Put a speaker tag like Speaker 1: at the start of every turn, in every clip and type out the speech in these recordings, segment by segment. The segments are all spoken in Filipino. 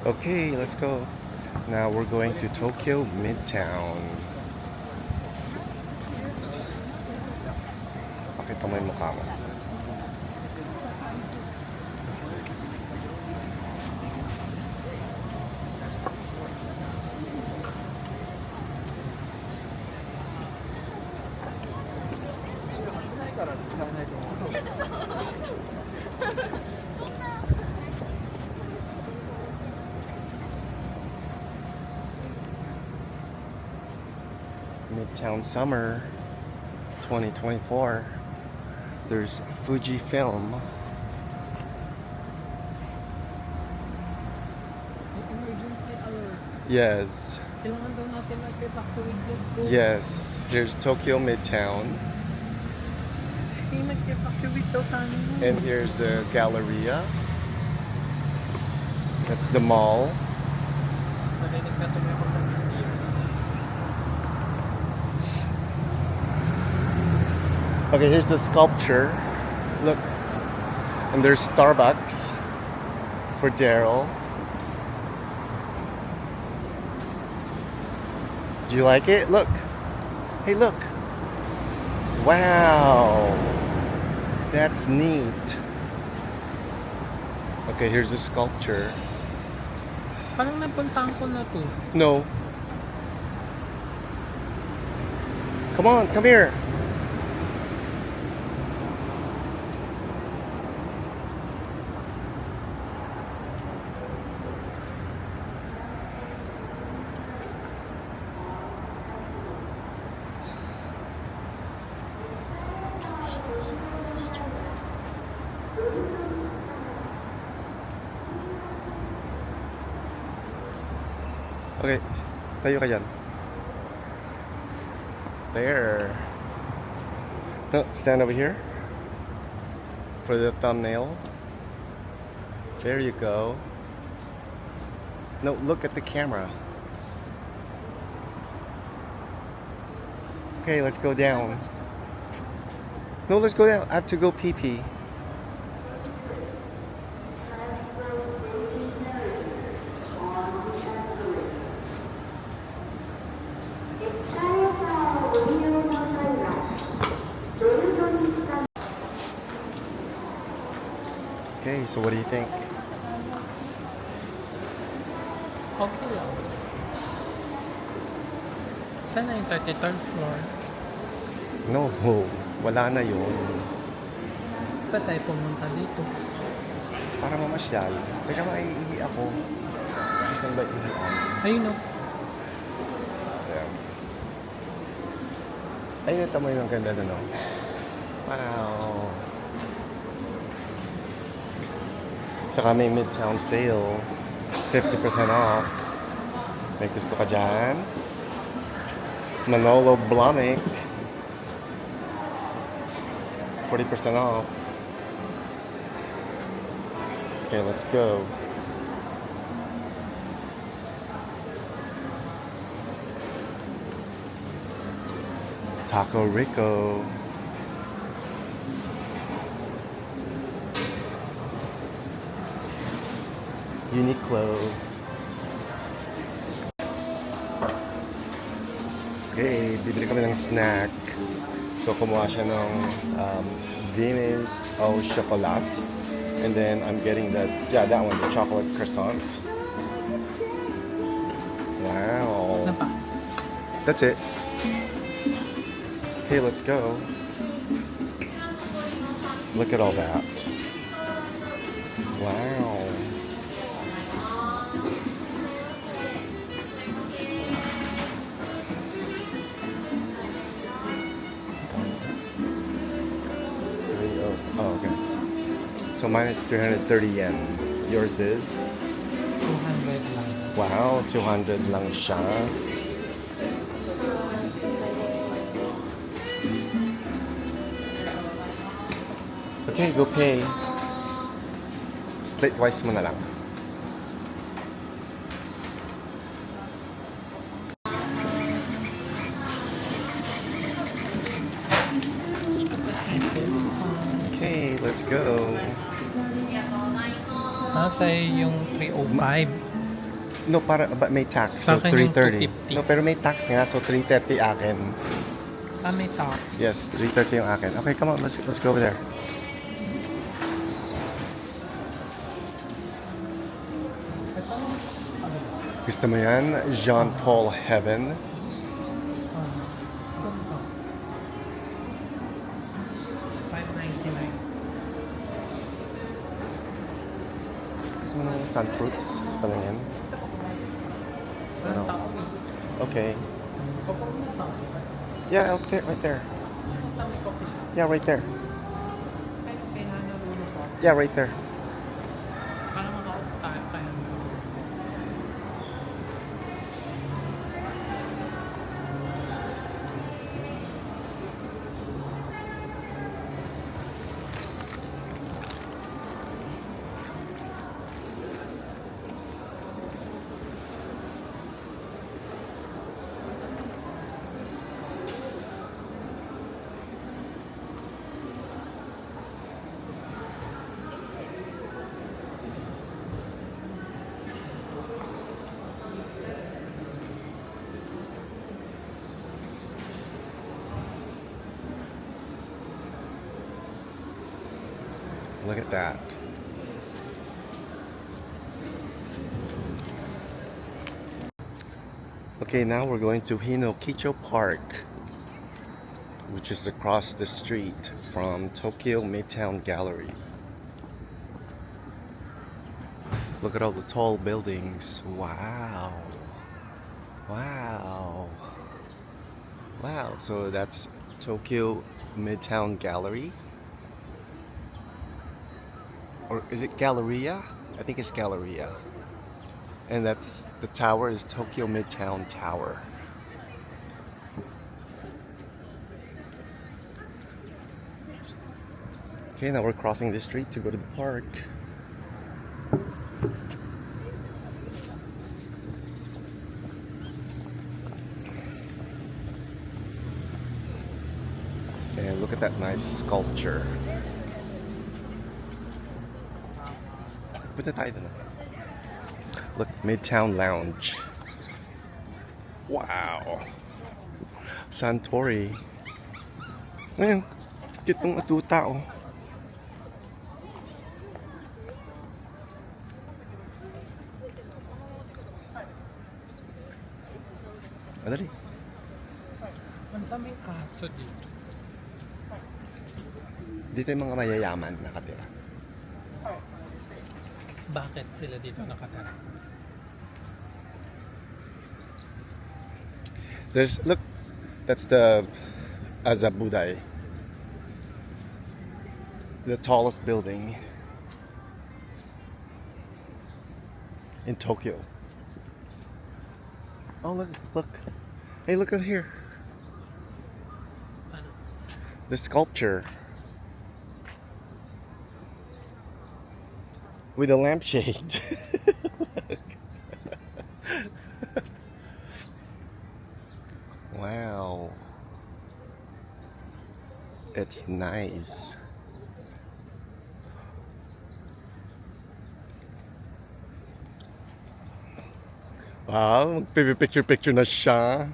Speaker 1: Okay, let's go. Now we're going to Tokyo Midtown. Pakita mo yung mukha mo. Midtown Summer 2024. There's Fuji Film.
Speaker 2: Emergency alert.
Speaker 1: Yes.
Speaker 2: Kailangan daw natin mag-evacuate just go.
Speaker 1: Yes. Here's Tokyo Midtown.
Speaker 2: Mag-evacuate daw tayo.
Speaker 1: And here's the Galleria. That's the mall.
Speaker 2: Marinig na tuloy ako sa video.
Speaker 1: Okay, here's the sculpture. Look. And there's Starbucks for Daryl. Do you like it? Look. Hey, look. Wow. That's neat. Okay, here's the sculpture.
Speaker 2: Parang napuntahan ko na to.
Speaker 1: No. Come on, come here. Okay, tayo ka dyan. There. No, stand over here for the thumbnail. There you go. No, look at the camera. Okay, let's go down. No, let's go down. I have to go pee-pee. Okay, so what do you think?
Speaker 2: Okay lang. Saan na yung 33rd floor?
Speaker 1: No, wala na yun.
Speaker 2: Saan tayo pumunta dito?
Speaker 1: Para mamasyal. Teka, maiihi ako. Saan ba ihian?
Speaker 2: Ayun o.
Speaker 1: Ayan. Ayun, tama yun ang ganda na, no? Wow. Saka may Midtown sale. 50% off. May gusto ka dyan? Manolo Blahnik. 40% off. Okay, let's go. Taco Rico. Uniqlo. Okay, bibili kami ng snack. So, kumuha siya ng Venus au chocolat. And then, I'm getting that one, the chocolate croissant. Wow.
Speaker 2: Ano pa?
Speaker 1: That's it. Okay, let's go. Look at all that. Wow. Oh, okay. So mine is 330 yen. Yours is?
Speaker 2: 200 lang.
Speaker 1: Wow, 200 lang siya. Okay, go pay. Split twice mo na lang. Okay, let's go.
Speaker 2: Nasa yung 305.
Speaker 1: No, but may tax.
Speaker 2: Sa
Speaker 1: So,
Speaker 2: akin yung
Speaker 1: 330.
Speaker 2: 250.
Speaker 1: No, pero may tax nga. So, 330 akin.
Speaker 2: May tax.
Speaker 1: Yes, 330 yung akin. Okay, come on. Let's go over there. Gusto mo yan? Jean Paul Heaven.
Speaker 2: Ganito. 599.
Speaker 1: Gusto mo ng sun fruits? Palangin.
Speaker 2: Walang
Speaker 1: No.
Speaker 2: tao eh.
Speaker 1: Okay.
Speaker 2: Kapag mo tao.
Speaker 1: Yeah, out there, right there.
Speaker 2: Sa may coffee shop.
Speaker 1: Yeah, right there.
Speaker 2: Kaya narulo ko.
Speaker 1: Yeah, right there.
Speaker 2: Para maka-off tayo. Kaya
Speaker 1: Look at that. Okay, now we're going to Hinokicho Park, which is across the street from Tokyo Midtown Gallery. Look at all the tall buildings. Wow. Wow. Wow. So that's Tokyo Midtown Gallery. Or is it Galleria? I think it's Galleria. And that's the tower is Tokyo Midtown Tower. Okay, now we're crossing the street to go to the park. And look at that nice sculpture. Punta tayo dun. Look, Midtown Lounge. Wow. Santori. Ayun, kitong atuta oh. Madali.
Speaker 2: ang daming kaso dito.
Speaker 1: Dito yung mga mayayaman nakatira.
Speaker 2: Bakit sila dito nakatara?
Speaker 1: Look, that's the Azabudai. The tallest building in Tokyo. Oh, look. Hey, look at here.
Speaker 2: Ano?
Speaker 1: The sculpture with a lampshade. Wow. It's nice. Wow, magpipicture-picture na siya.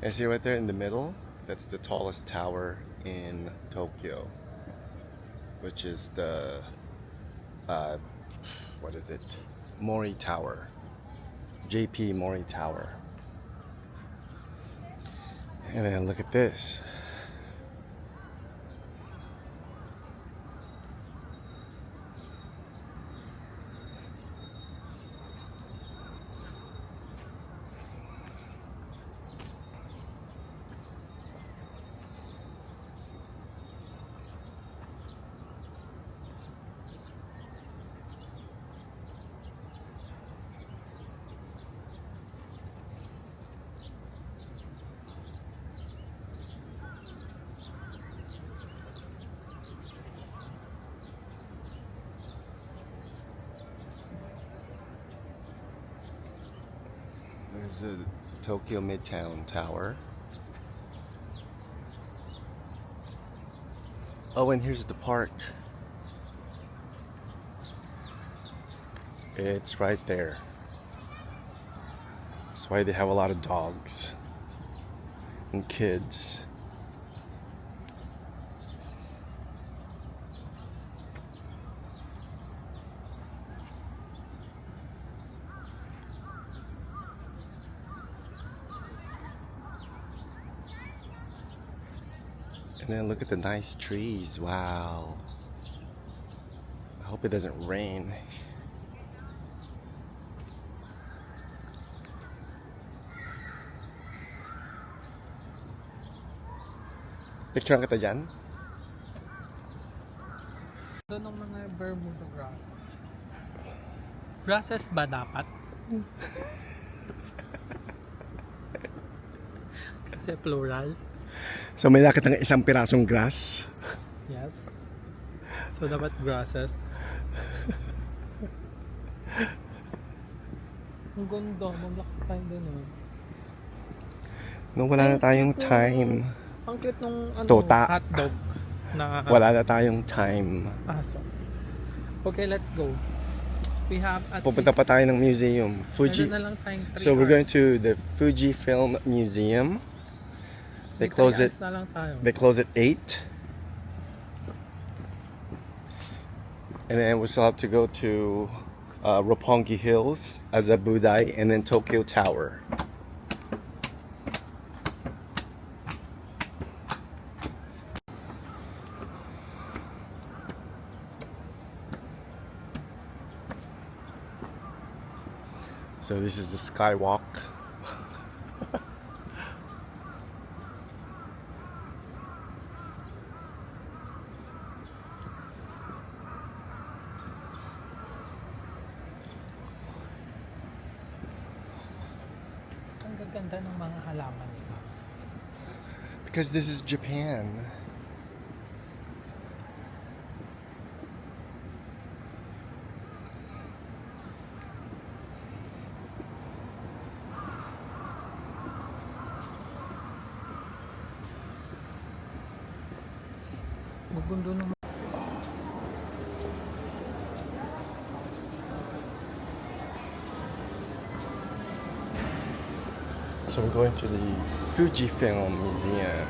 Speaker 1: And see right there in the middle? That's the tallest tower in Tokyo, which is the, what is it? Mori Tower. JP Mori Tower. And then look at this. There's a Tokyo Midtown Tower. Oh, and here's the park. It's right there. That's why they have a lot of dogs and kids. And then look at the nice trees. Wow. I hope it doesn't rain. Picture kita dyan?
Speaker 2: Doon ang mga Bermuda grasses. Grasses ba dapat? Kasi plural.
Speaker 1: So may nakita ng isang pirasong grass.
Speaker 2: Yes. So dapat grasses. Ang ganda. Maglakad tayo doon.
Speaker 1: Nung wala na tayong time.
Speaker 2: Ang cute nung
Speaker 1: Tota.
Speaker 2: hotdog. Na,
Speaker 1: Wala na tayong time.
Speaker 2: aso. Okay, let's go. We have at
Speaker 1: Pupunta pa tayo ng museum. Fuji.
Speaker 2: meron na lang tayong 3
Speaker 1: So we're going
Speaker 2: hours.
Speaker 1: to the Fujifilm Museum. They
Speaker 2: May
Speaker 1: close
Speaker 2: 3
Speaker 1: it.
Speaker 2: hours na lang tayo.
Speaker 1: They close at 8. And then we still have to go to Roppongi Hills, Azabudai, and then Tokyo Tower. So this is the skywalk.
Speaker 2: Ang gaganda ng mga halaman nila.
Speaker 1: Because this is Japan.
Speaker 2: Gugundo ng
Speaker 1: So we're going to the Fujifilm Museum.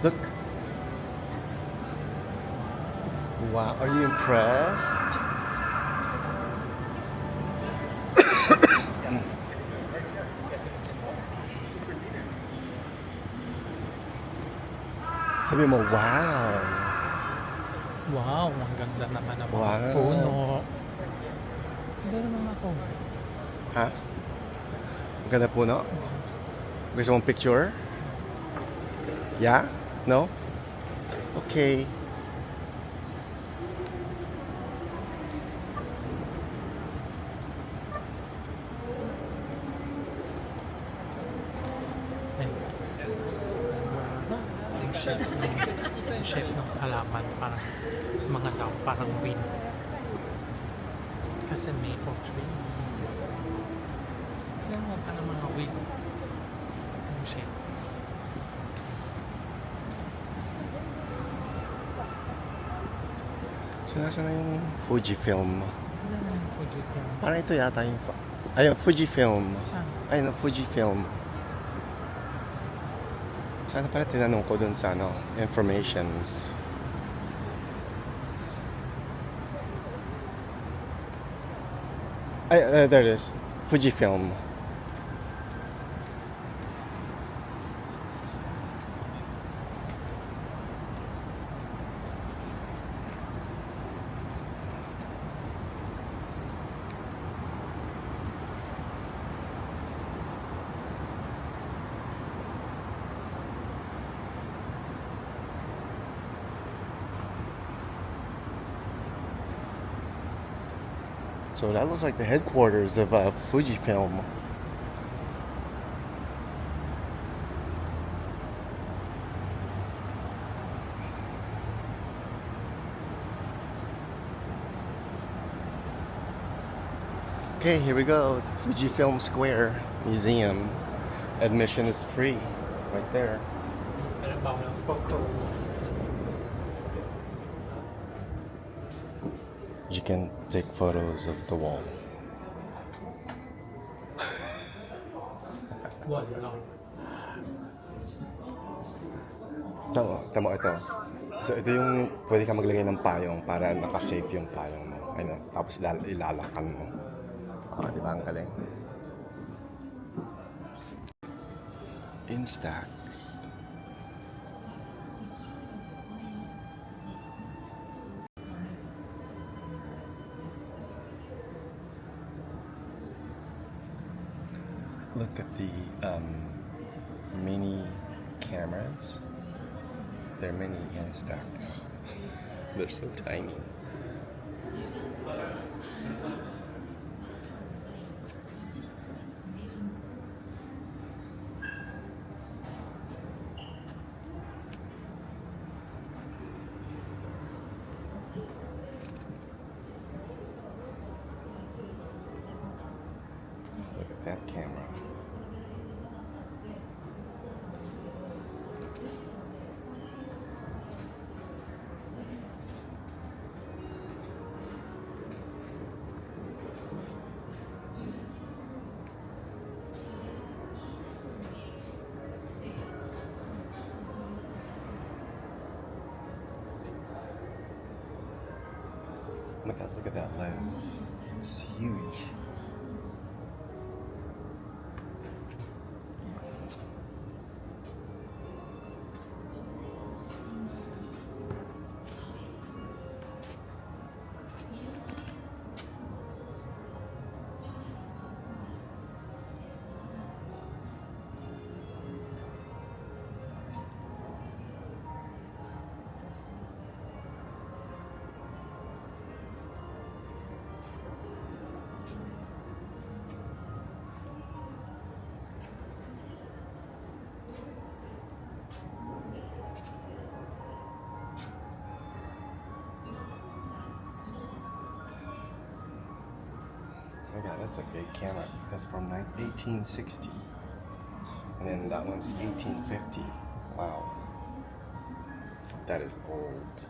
Speaker 1: Look. Wow, are you impressed? Sabi mo, wow.
Speaker 2: wow, ang ganda naman ng mga
Speaker 1: Wow.
Speaker 2: puno. Ganda naman ako.
Speaker 1: Ha? Ang ganda po, no? Gusto mong picture? Yeah? No? Okay.
Speaker 2: Ay. Yung shape ng halaman parang mga tao parang wind. Kasi may tree. Yan mo pa ng mga wind. Yung shape.
Speaker 1: So, nasa na yung Fujifilm?
Speaker 2: Ano naman yung Fujifilm?
Speaker 1: Parang ito yata yung... Ayun, Fujifilm.
Speaker 2: Saan?
Speaker 1: Ayun, Fujifilm. Sana pala tinanong ko dun sa informations. Ay, there it is. Fujifilm. So that looks like the headquarters of Fujifilm. Okay, here we go. The Fujifilm Square Museum. Admission is free, right there.
Speaker 2: เป็นเบาแล้วปกติ
Speaker 1: You can take photos of the wall.
Speaker 2: ว่าเดี๋ยวเรา
Speaker 1: Tama, tama ito. So ito yung pwede ka maglagay ng payong para naka-safe yung payong mo. Ano, tapos ilalakan mo. Di ba ang galing? Instax. Look at the mini cameras. They're mini Instax. They're so tiny. Look at that camera. Oh my god, look at that lens. It's huge. Oh my god, that's a big camera. That's from 1860. And then that one's 1850. Wow. That is old.